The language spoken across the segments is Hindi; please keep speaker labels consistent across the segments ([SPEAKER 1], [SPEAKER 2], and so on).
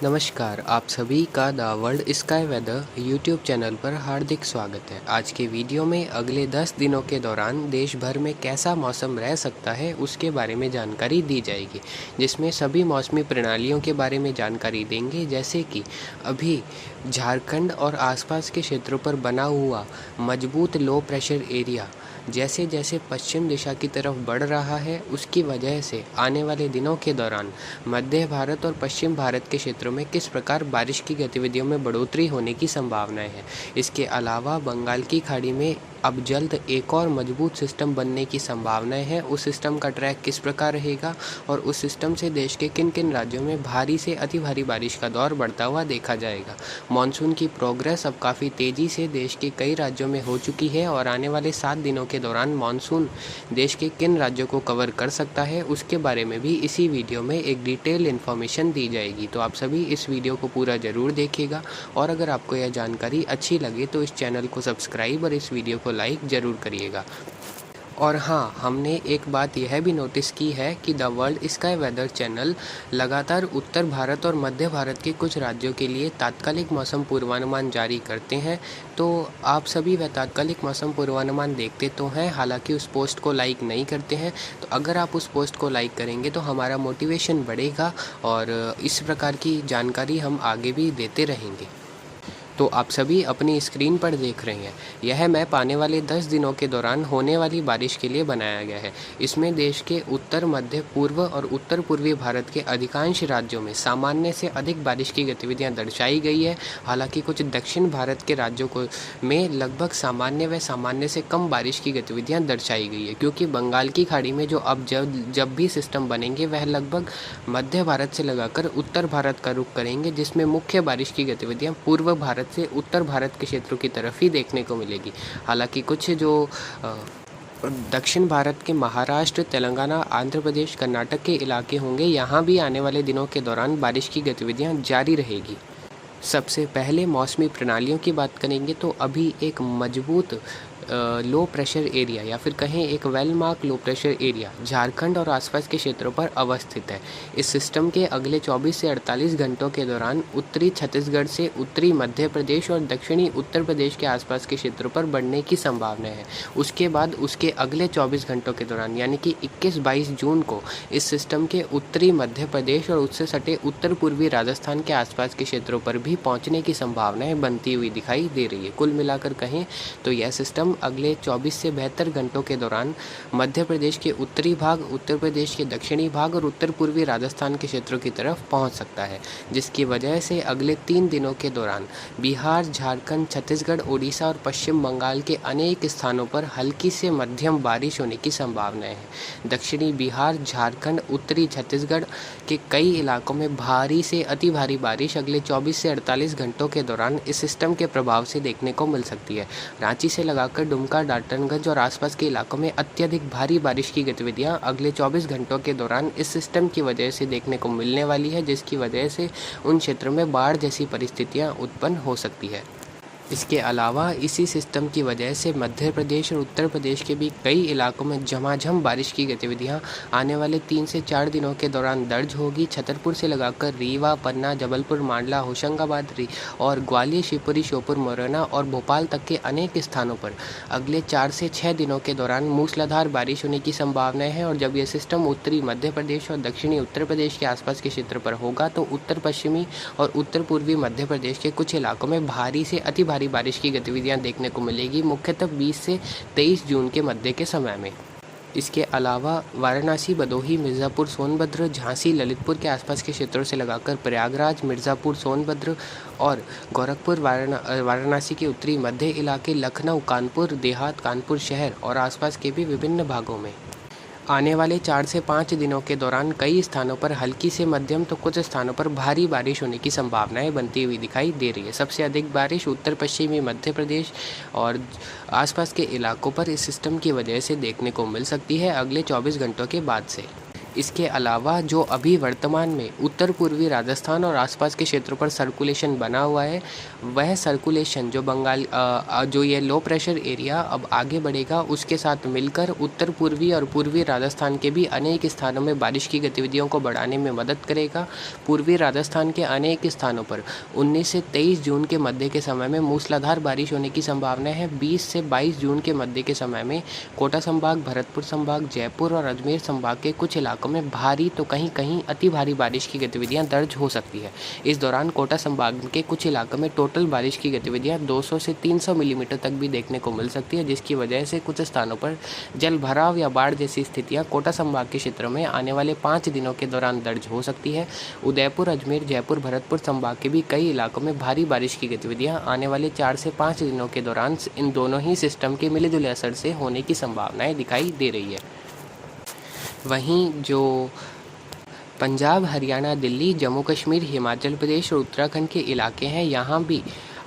[SPEAKER 1] नमस्कार, आप सभी का the world sky weather YouTube channel पर हार्दिक स्वागत है। आज के वीडियो में अगले 10 दिनों के दौरान देश भर में कैसा मौसम रह सकता है उसके बारे में जानकारी दी जाएगी, जिसमें सभी मौसमी प्रणालियों के बारे में जानकारी देंगे। जैसे कि अभी झारखंड और आसपास के क्षेत्रों पर बना हुआ मजबूत लो प्रेशर एरिया जैसे जैसे पश्चिम दिशा की तरफ बढ़ रहा है, उसकी वजह से आने वाले दिनों के दौरान मध्य भारत और पश्चिम भारत के क्षेत्रों में किस प्रकार बारिश की गतिविधियों में बढ़ोतरी होने की संभावनाएं हैं। इसके अलावा बंगाल की खाड़ी में अब जल्द एक और मजबूत सिस्टम बनने की संभावनाएं हैं। उस सिस्टम का ट्रैक किस प्रकार रहेगा और उस सिस्टम से देश के किन किन राज्यों में भारी से अति भारी बारिश का दौर बढ़ता हुआ देखा जाएगा। मानसून की प्रोग्रेस अब काफ़ी तेज़ी से देश के कई राज्यों में हो चुकी है और आने वाले 7 दिनों के दौरान मानसून देश के किन राज्यों को कवर कर सकता है उसके बारे में भी इसी वीडियो में एक डिटेल इन्फॉर्मेशन दी जाएगी। तो आप सभी इस वीडियो को पूरा ज़रूर देखिएगा और अगर आपको यह जानकारी अच्छी लगे तो इस चैनल को सब्सक्राइब और इस वीडियो को लाइक ज़रूर करिएगा। और हाँ, हमने एक बात यह भी नोटिस की है कि the world sky weather channel लगातार उत्तर भारत और मध्य भारत के कुछ राज्यों के लिए तात्कालिक मौसम पूर्वानुमान जारी करते हैं। तो आप सभी वह तात्कालिक मौसम पूर्वानुमान देखते तो हैं, हालांकि उस पोस्ट को लाइक नहीं करते हैं। तो अगर आप उस पोस्ट को लाइक करेंगे तो हमारा मोटिवेशन बढ़ेगा और इस प्रकार की जानकारी हम आगे भी देते रहेंगे। तो आप सभी अपनी स्क्रीन पर देख रहे हैं, यह मैप आने वाले 10 दिनों के दौरान होने वाली बारिश के लिए बनाया गया है। इसमें देश के उत्तर मध्य पूर्व और उत्तर पूर्वी भारत के अधिकांश राज्यों में सामान्य से अधिक बारिश की गतिविधियां दर्शाई गई है। हालांकि कुछ दक्षिण भारत के राज्यों को में लगभग सामान्य व सामान्य से कम बारिश की गतिविधियां दर्शाई गई है, क्योंकि बंगाल की खाड़ी में जो अब जब भी सिस्टम बनेंगे वह लगभग मध्य भारत से लगाकर उत्तर भारत का रुख करेंगे, जिसमें मुख्य बारिश की गतिविधियां पूर्व भारत से उत्तर भारत के क्षेत्रों की तरफ ही देखने को मिलेगी। हालांकि कुछ जो दक्षिण भारत के महाराष्ट्र, तेलंगाना, आंध्र प्रदेश, कर्नाटक के इलाके होंगे, यहाँ भी आने वाले दिनों के दौरान बारिश की गतिविधियाँ जारी रहेगी। सबसे पहले मौसमी प्रणालियों की बात करेंगे तो अभी एक मजबूत लो प्रेशर एरिया या फिर कहें एक well mark low pressure area Jharkhand और आसपास के क्षेत्रों पर अवस्थित है। इस सिस्टम के अगले 24 से 48 घंटों के दौरान उत्तरी छत्तीसगढ़ से उत्तरी मध्य प्रदेश और दक्षिणी उत्तर प्रदेश के आसपास के क्षेत्रों पर बढ़ने की संभावना है। उसके बाद उसके अगले 24 घंटों के दौरान यानी कि 21-22 जून को इस सिस्टम के उत्तरी मध्य प्रदेश और उससे सटे उत्तर पूर्वी राजस्थान के आसपास के क्षेत्रों पर भी पहुंचने की संभावनाएं बनती हुई दिखाई दे रही है। कुल मिलाकर कहें तो यह सिस्टम अगले 24 से 72 घंटों के दौरान मध्य प्रदेश के उत्तरी भाग, उत्तर प्रदेश के दक्षिणी भाग और उत्तर पूर्वी राजस्थान के क्षेत्रों की तरफ पहुंच सकता है, जिसकी वजह से अगले 3 दिनों के दौरान बिहार, झारखंड, छत्तीसगढ़, ओडिशा और पश्चिम बंगाल के अनेक स्थानों पर हल्की से मध्यम बारिश होने की संभावनाएं हैं। दक्षिणी बिहार, झारखंड, उत्तरी छत्तीसगढ़ के कई इलाकों में भारी से अति भारी बारिश अगले 24 से 48 घंटों के दौरान इस सिस्टम के प्रभाव से देखने को मिल सकती है। रांची से लगाकर दुमका, डाल्टनगंज और आसपास के इलाकों में अत्यधिक भारी बारिश की गतिविधियां अगले 24 घंटों के दौरान इस सिस्टम की वजह से देखने को मिलने वाली है, जिसकी वजह से उन क्षेत्रों में बाढ़ जैसी परिस्थितियां उत्पन्न हो सकती है। इसके अलावा इसी सिस्टम की वजह से मध्य प्रदेश और उत्तर प्रदेश के भी कई इलाकों में झमाझम बारिश की गतिविधियां आने वाले 3 से 4 दिनों के दौरान दर्ज होगी। छतरपुर से लगाकर रीवा, पन्ना, जबलपुर, मांडला, होशंगाबाद और ग्वालियर, शिवपुरी, श्योपुर, मुरैना और भोपाल तक के अनेक स्थानों पर अगले 4 से 6 दिनों के दौरान मूसलाधार बारिश होने की संभावनाएं हैं। और जब यह सिस्टम उत्तरी मध्य प्रदेश और दक्षिणी उत्तर प्रदेश के आसपास के क्षेत्र पर होगा तो उत्तर पश्चिमी और उत्तर पूर्वी मध्य प्रदेश के कुछ इलाकों में भारी से अति भारी बारिश की गतिविधियां देखने को मिलेगी, मुख्यतः 20 से 23 जून के मध्य के समय में। इसके अलावा वाराणसी, भदोही, मिर्ज़ापुर, सोनभद्र, झांसी, ललितपुर के आसपास के क्षेत्रों से लगाकर प्रयागराज, मिर्ज़ापुर, सोनभद्र और गोरखपुर, वाराणसी के उत्तरी मध्य इलाके, लखनऊ, कानपुर देहात, कानपुर शहर और आसपास के भी विभिन्न भागों में आने वाले 4 से 5 दिनों के दौरान कई स्थानों पर हल्की से मध्यम तो कुछ स्थानों पर भारी बारिश होने की संभावनाएं बनती हुई दिखाई दे रही है। सबसे अधिक बारिश उत्तर पश्चिमी मध्य प्रदेश और आसपास के इलाकों पर इस सिस्टम की वजह से देखने को मिल सकती है अगले 24 घंटों के बाद से। इसके अलावा जो अभी वर्तमान में उत्तर पूर्वी राजस्थान और आसपास के क्षेत्रों पर सर्कुलेशन बना हुआ है, वह सर्कुलेशन जो जो ये लो प्रेशर एरिया अब आगे बढ़ेगा, उसके साथ मिलकर उत्तर पूर्वी और पूर्वी राजस्थान के भी अनेक स्थानों में बारिश की गतिविधियों को बढ़ाने में मदद करेगा। पूर्वी राजस्थान के अनेक स्थानों पर 19 से 23 जून के मध्य के समय में मूसलाधार बारिश होने की संभावना है। 20 से 22 जून के मध्य के समय में कोटा संभाग, भरतपुर संभाग, जयपुर और अजमेर संभाग के कुछ इलाकों में भारी तो कहीं कहीं अति भारी बारिश की गतिविधियां दर्ज हो सकती है। इस दौरान कोटा संभाग के कुछ इलाकों में टोटल बारिश की गतिविधियां 200 से 300 मिलीमीटर तक भी देखने को मिल सकती है, जिसकी वजह से कुछ स्थानों पर जल भराव या बाढ़ जैसी स्थितियां कोटा संभाग के क्षेत्रों में आने वाले 5 दिनों के दौरान दर्ज हो सकती है। उदयपुर, अजमेर, जयपुर, भरतपुर संभाग के भी कई इलाकों में भारी बारिश की गतिविधियां आने वाले 4 से 5 दिनों के दौरान इन दोनों ही सिस्टम के मिले जुले असर से होने की संभावनाएं दिखाई दे रही है। वहीं जो पंजाब, हरियाणा, दिल्ली, जम्मू कश्मीर, हिमाचल प्रदेश और उत्तराखंड के इलाके हैं, यहाँ भी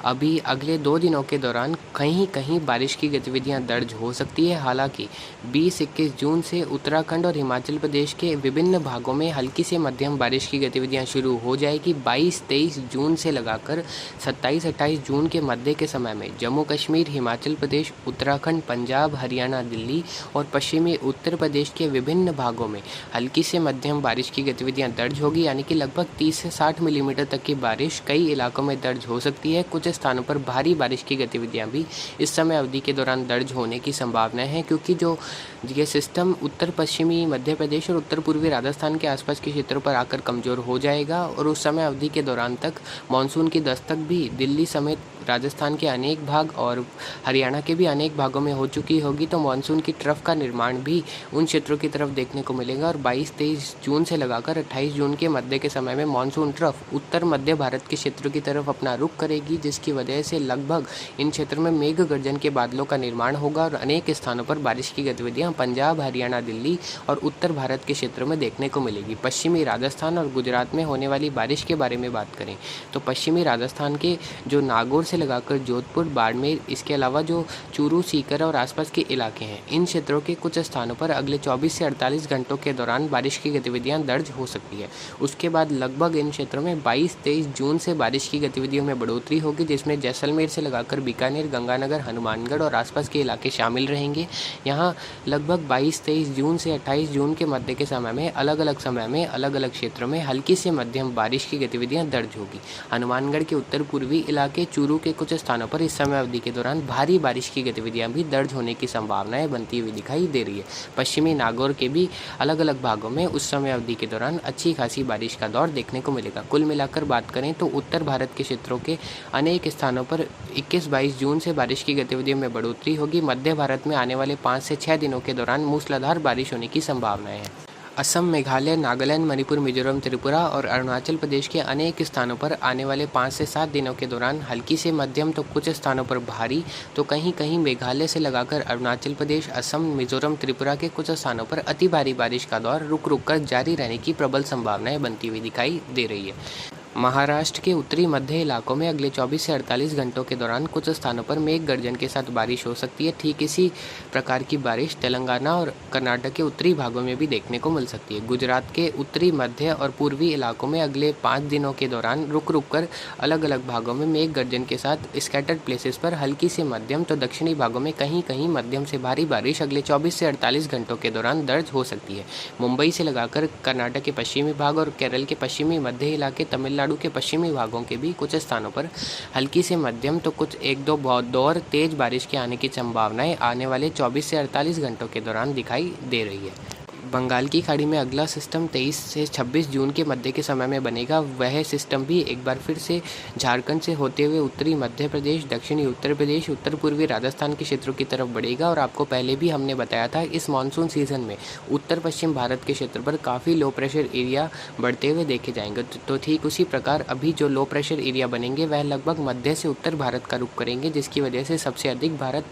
[SPEAKER 1] अभी अगले 2 दिनों के दौरान कहीं कहीं बारिश की गतिविधियां दर्ज हो सकती है। हालांकि 20-21 जून से उत्तराखंड और हिमाचल प्रदेश के विभिन्न भागों में हल्की से मध्यम बारिश की गतिविधियां शुरू हो जाएगी। 22-23 जून से लगाकर 27-28 जून के मध्य के समय में जम्मू कश्मीर, हिमाचल प्रदेश, उत्तराखंड, पंजाब, हरियाणा, दिल्ली और पश्चिमी उत्तर प्रदेश के विभिन्न भागों में हल्की से मध्यम बारिश की गतिविधियां दर्ज होगी, यानी कि लगभग 30 से 60 मिलीमीटर तक की बारिश कई इलाकों में दर्ज हो सकती है। कुछ स्थानों पर भारी बारिश की गतिविधियां भी इस समय अवधि के दौरान दर्ज होने की संभावना है, क्योंकि जो ये सिस्टम उत्तर पश्चिमी मध्य प्रदेश और उत्तर पूर्वी राजस्थान के आसपास के क्षेत्रों पर आकर कमज़ोर हो जाएगा और उस समय अवधि के दौरान तक मानसून की दस्तक भी दिल्ली समेत राजस्थान के अनेक भाग और हरियाणा के भी अनेक भागों में हो चुकी होगी। तो मानसून की ट्रफ का निर्माण भी उन क्षेत्रों की तरफ देखने को मिलेगा और 22-23 जून से लगाकर 28 जून के मध्य के समय में मानसून ट्रफ उत्तर मध्य भारत के क्षेत्रों की तरफ अपना रुख करेगी, जिसकी वजह से लगभग इन क्षेत्रों में मेघ गर्जन के बादलों का निर्माण होगा और अनेक स्थानों पर बारिश की गतिविधियां पंजाब, हरियाणा, दिल्ली और उत्तर भारत के क्षेत्रों में देखने को मिलेगी। पश्चिमी राजस्थान और गुजरात में होने वाली बारिश के बारे में बात करें तो पश्चिमी राजस्थान के जो नागौर से लगाकर जोधपुर, बाड़मेर, इसके अलावा जो चूरू, सीकर और आसपास के इलाके हैं, इन क्षेत्रों के कुछ स्थानों पर अगले 24 से 48 घंटों के दौरान बारिश की गतिविधियां दर्ज हो सकती है। उसके बाद लगभग इन क्षेत्रों में 22-23 जून से बारिश की गतिविधियों में बढ़ोतरी होगी, जिसमें जैसलमेर से लगाकर बीकानेर, गंगानगर, हनुमानगढ़ और आसपास के इलाके शामिल रहेंगे। यहाँ लगभग 22-23 जून से 28 जून के मध्य के समय में अलग अलग समय में अलग अलग क्षेत्रों में हल्की से मध्यम बारिश की गतिविधियां दर्ज होगी। हनुमानगढ़ के उत्तर पूर्वी इलाके, चूरू के कुछ स्थानों पर इस समय अवधि के दौरान भारी बारिश की गतिविधियां भी दर्ज होने की संभावनाएं बनती हुई दिखाई दे रही है। पश्चिमी नागौर के भी अलग अलग भागों में उस समय अवधि के दौरान अच्छी खासी बारिश का दौर देखने को मिलेगा। कुल मिलाकर बात करें तो उत्तर भारत के क्षेत्रों के अनेक स्थानों पर 21-22 जून से बारिश की गतिविधियों में बढ़ोतरी होगी। मध्य भारत में आने वाले 5 से 6 दिनों के दौरान मूसलाधार बारिश होने की संभावनाएं हैं। असम, मेघालय, नागालैंड, मणिपुर, मिजोरम, त्रिपुरा और अरुणाचल प्रदेश के अनेक स्थानों पर आने वाले 5 से 7 दिनों के दौरान हल्की से मध्यम तो कुछ स्थानों पर भारी तो कहीं कहीं मेघालय से लगाकर अरुणाचल प्रदेश, असम, मिजोरम, त्रिपुरा के कुछ स्थानों पर अति भारी बारिश का दौर रुक रुक कर जारी रहने की प्रबल संभावनाएं बनती हुई दिखाई दे रही है। महाराष्ट्र के उत्तरी मध्य इलाकों में अगले 24 से 48 घंटों के दौरान कुछ स्थानों पर मेघ गर्जन के साथ बारिश हो सकती है। ठीक इसी प्रकार की बारिश तेलंगाना और कर्नाटक के उत्तरी भागों में भी देखने को मिल सकती है। गुजरात के उत्तरी मध्य और पूर्वी इलाकों में अगले 5 दिनों के दौरान रुक रुक कर अलग अलग भागों में मेघ गर्जन के साथ स्कैटर्ड प्लेसेस पर हल्की से मध्यम तो दक्षिणी भागों में कहीं कहीं मध्यम से भारी बारिश अगले 24 से 48 घंटों के दौरान दर्ज हो सकती है। मुंबई से लगाकर कर्नाटक के पश्चिमी भाग और केरल के पश्चिमी मध्य इलाके, तमिलनाडु के पश्चिमी भागों के भी कुछ स्थानों पर हल्की से मध्यम तो कुछ 1-2 बहुत दौर तेज बारिश के आने की संभावनाएं आने वाले 24 से 48 घंटों के दौरान दिखाई दे रही है। बंगाल की खाड़ी में अगला सिस्टम 23 से 26 जून के मध्य के समय में बनेगा। वह सिस्टम भी एक बार फिर से झारखंड से होते हुए उत्तरी मध्य प्रदेश, दक्षिणी उत्तर प्रदेश, उत्तर पूर्वी राजस्थान के क्षेत्रों की तरफ बढ़ेगा और आपको पहले भी हमने बताया था इस मानसून सीजन में उत्तर पश्चिम भारत के क्षेत्र पर काफ़ी लो प्रेशर एरिया बढ़ते हुए देखे जाएंगे। तो ठीक उसी प्रकार अभी जो लो प्रेशर एरिया बनेंगे वह लगभग मध्य से उत्तर भारत का रुख करेंगे, जिसकी वजह से सबसे अधिक भारत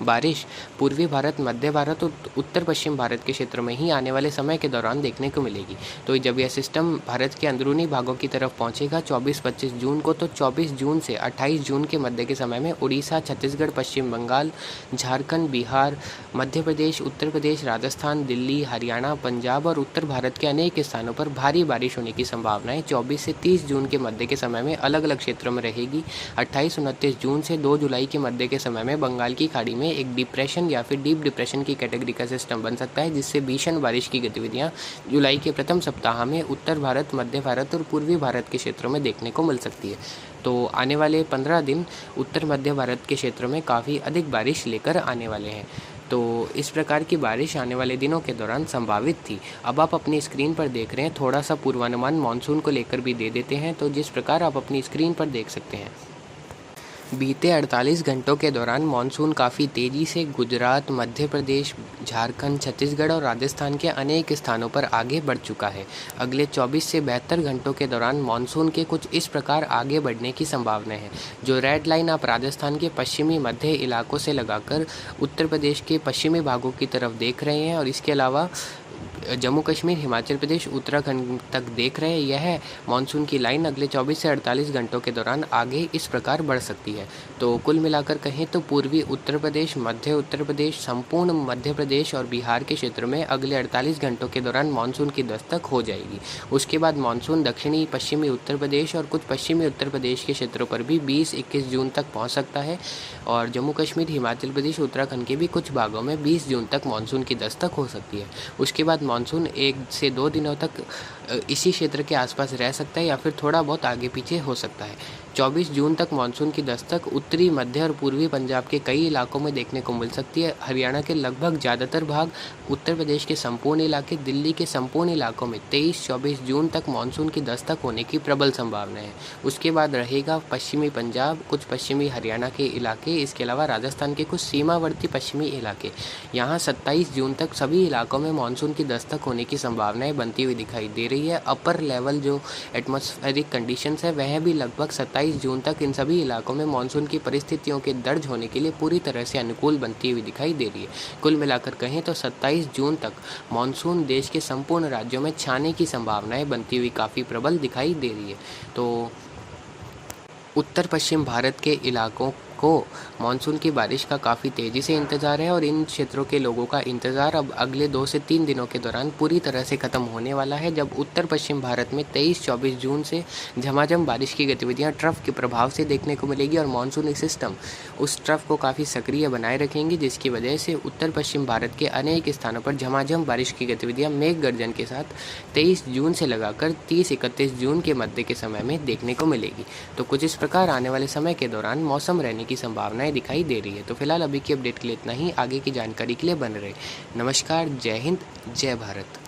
[SPEAKER 1] बारिश पूर्वी भारत, मध्य भारत और उत्तर पश्चिम भारत के क्षेत्रों में ही आने वाले समय के दौरान देखने को मिलेगी। तो जब यह सिस्टम भारत के अंदरूनी भागों की तरफ पहुंचेगा 24-25 जून को, तो 24 जून से 28 जून के मध्य के समय में उड़ीसा, छत्तीसगढ़, पश्चिम बंगाल, झारखंड, बिहार, मध्य प्रदेश, उत्तर प्रदेश, राजस्थान, दिल्ली, हरियाणा, पंजाब और उत्तर भारत के अनेक स्थानों पर भारी बारिश होने की संभावना है। 24 से 30 जून के मध्य के समय में अलग अलग क्षेत्रों में रहेगी। 28-29 जून से 2 जुलाई के मध्य के समय में बंगाल की खाड़ी में एक डिप्रेशन या फिर डीप डिप्रेशन की कैटेगरी का सिस्टम बन सकता है, जिससे भीषण बारिश की गतिविधियां जुलाई के प्रथम सप्ताह में उत्तर भारत, मध्य भारत और पूर्वी भारत के क्षेत्रों में देखने को मिल सकती है। तो आने वाले 15 दिन उत्तर मध्य भारत के क्षेत्रों में काफ़ी अधिक बारिश लेकर आने वाले हैं। तो इस प्रकार की बारिश आने वाले दिनों के दौरान संभावित थी। अब आप अपनी स्क्रीन पर देख रहे हैं, थोड़ा सा पूर्वानुमान मानसून को लेकर भी दे देते हैं। तो जिस प्रकार आप अपनी स्क्रीन पर देख सकते हैं, बीते 48 घंटों के दौरान मानसून काफ़ी तेज़ी से गुजरात, मध्य प्रदेश, झारखंड, छत्तीसगढ़ और राजस्थान के अनेक स्थानों पर आगे बढ़ चुका है। अगले 24 से 72 घंटों के दौरान मानसून के कुछ इस प्रकार आगे बढ़ने की संभावना है। जो रेड लाइन आप राजस्थान के पश्चिमी मध्य इलाकों से लगाकर उत्तर प्रदेश के पश्चिमी भागों की तरफ देख रहे हैं और इसके अलावा जम्मू कश्मीर, हिमाचल प्रदेश, उत्तराखंड तक देख रहे हैं, यह मानसून की लाइन अगले 24 से 48 घंटों के दौरान आगे इस प्रकार बढ़ सकती है। तो कुल मिलाकर कहें तो पूर्वी उत्तर प्रदेश, मध्य उत्तर प्रदेश, संपूर्ण मध्य प्रदेश और बिहार के क्षेत्र में अगले 48 घंटों के दौरान मानसून की दस्तक हो जाएगी। उसके बाद मानसून दक्षिणी पश्चिमी उत्तर प्रदेश और कुछ पश्चिमी उत्तर प्रदेश के क्षेत्रों पर भी 20-21 जून तक पहुँच सकता है और जम्मू कश्मीर, हिमाचल प्रदेश, उत्तराखंड के भी कुछ भागों में 20 जून तक मानसून की दस्तक हो सकती है। उसके बाद मानसून 1 से 2 दिनों तक इसी क्षेत्र के आसपास रह सकता है या फिर थोड़ा बहुत आगे पीछे हो सकता है। 24 जून तक मानसून की दस्तक उत्तरी, मध्य और पूर्वी पंजाब के कई इलाकों में देखने को मिल सकती है। हरियाणा के लगभग ज़्यादातर भाग, उत्तर प्रदेश के संपूर्ण इलाके, दिल्ली के संपूर्ण इलाकों में 23-24 जून तक मानसून की दस्तक होने की प्रबल संभावना है। उसके बाद रहेगा पश्चिमी पंजाब, कुछ पश्चिमी हरियाणा के इलाके, इसके अलावा राजस्थान के कुछ सीमावर्ती पश्चिमी इलाके। यहाँ 27 जून तक सभी इलाकों में मानसून की दस्तक होने की संभावनाएं बनती हुई दिखाई दे रही है। अपर लेवल जो एटमॉस्फेरिक कंडीशंस है वह भी लगभग 27 जून तक इन सभी इलाकों में मानसून की परिस्थितियों के दर्ज होने के लिए पूरी तरह से अनुकूल बनती हुई दिखाई दे रही है। कुल मिलाकर कहें तो 27 जून तक मानसून देश के संपूर्ण राज्यों में छाने की संभावनाएं बनती हुई काफ़ी प्रबल दिखाई दे रही है। तो उत्तर पश्चिम भारत के इलाकों को मानसून की बारिश का काफ़ी तेज़ी से इंतज़ार है और इन क्षेत्रों के लोगों का इंतज़ार अब अगले 2 से 3 दिनों के दौरान पूरी तरह से ख़त्म होने वाला है, जब उत्तर पश्चिम भारत में 23-24 जून से झमाझम बारिश की गतिविधियां ट्रफ के प्रभाव से देखने को मिलेगी और मानसूनी सिस्टम उस ट्रफ को काफ़ी सक्रिय बनाए रखेंगे, जिसकी वजह से उत्तर पश्चिम भारत के अनेक स्थानों पर झमाझम बारिश की गतिविधियाँ मेघ गर्जन के साथ 23 जून से लगाकर 30-31 जून के मध्य के समय में देखने को मिलेगी। तो कुछ इस प्रकार आने वाले समय के दौरान मौसम रहने की संभावनाएं दिखाई दे रही है। तो फिलहाल अभी की अपडेट के लिए इतना ही। आगे की जानकारी के लिए बने रहे। नमस्कार, जय हिंद, जय भारत।